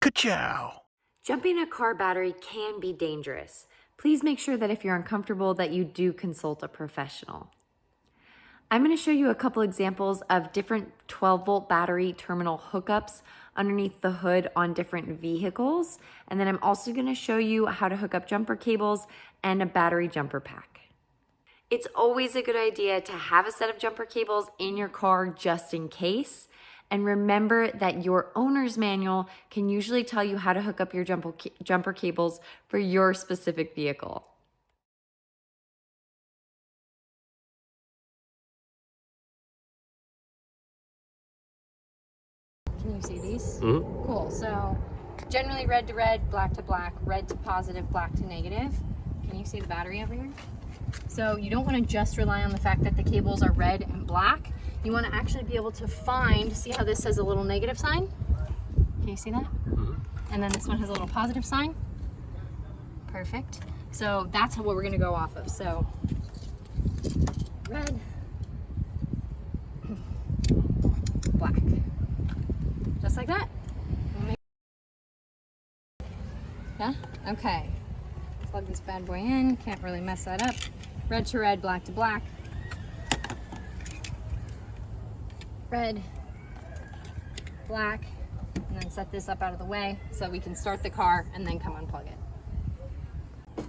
Ka-chow! Jumping a car battery can be dangerous. Please make sure that if you're uncomfortable that you do consult a professional. I'm going to show you a couple examples of different 12-volt battery terminal hookups underneath the hood on different vehicles. And then I'm also going to show you how to hook up jumper cables and a battery jumper pack. It's always a good idea to have a set of jumper cables in your car just in case. And remember that your owner's manual can usually tell you how to hook up your jumper cables for your specific vehicle. Can you see these? Mm-hmm. Cool. So generally red to red, black to black, red to positive, black to negative. Can you see the battery over here? So you don't want to just rely on the fact that the cables are red and black. You want to actually be able to find, see how this has a little negative sign? Can you see that? Mm-hmm. And then this one has a little positive sign. Perfect. So that's what we're going to go off of. So red, black. Just like that. Yeah? Okay. Plug this bad boy in. Can't really mess that up. Red to red, black to black. Red, black, and then set this up out of the way so we can start the car and then come unplug it.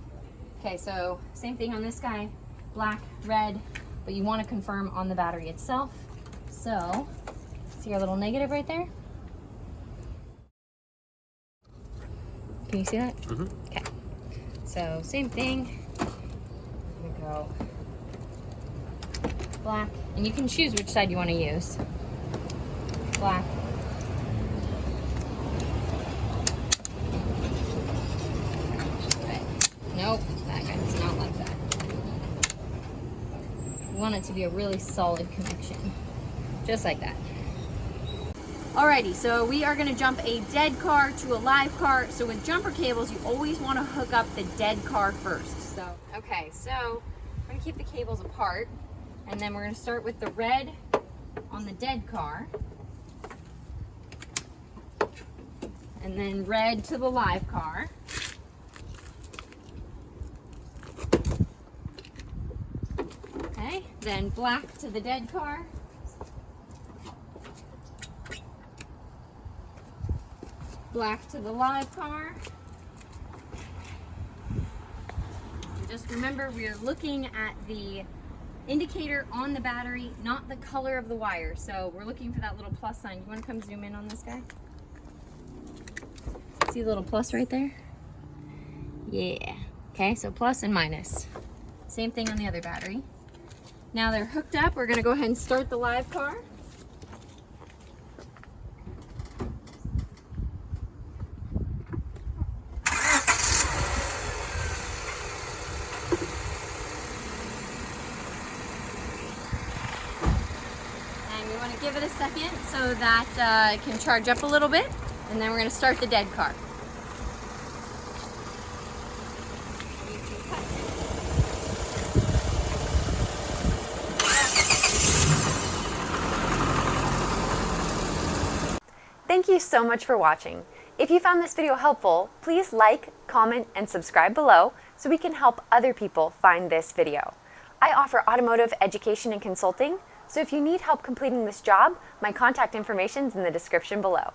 Okay, so same thing on this guy, black, red, but you want to confirm on the battery itself. So, see our little negative right there? Can you see that? Mm-hmm. Okay, so same thing. Here we go. Black, and you can choose which side you want to use. Black. Red. Nope, that guy does not like that. We want it to be a really solid connection. Just like that. Alrighty, so we are going to jump a dead car to a live car. So with jumper cables, you always want to hook up the dead car first. So, okay, so I'm going to keep the cables apart. And then we're going to start with the red on the dead car. And then red to the live car. Okay, then black to the dead car. Black to the live car. And just remember, we are looking at the indicator on the battery, not the color of the wire. So we're looking for that little plus sign. You want to come zoom in on this guy? See the little plus right there? Yeah. Okay, so plus and minus. Same thing on the other battery. Now they're hooked up. We're going to go ahead and start the live car. Give it a second so that it can charge up a little bit, and then we're going to start the dead car. Thank you so much for watching. If you found this video helpful, please like, comment, and subscribe below so we can help other people find this video. I offer automotive education and consulting, so if you need help completing this job, my contact information is in the description below.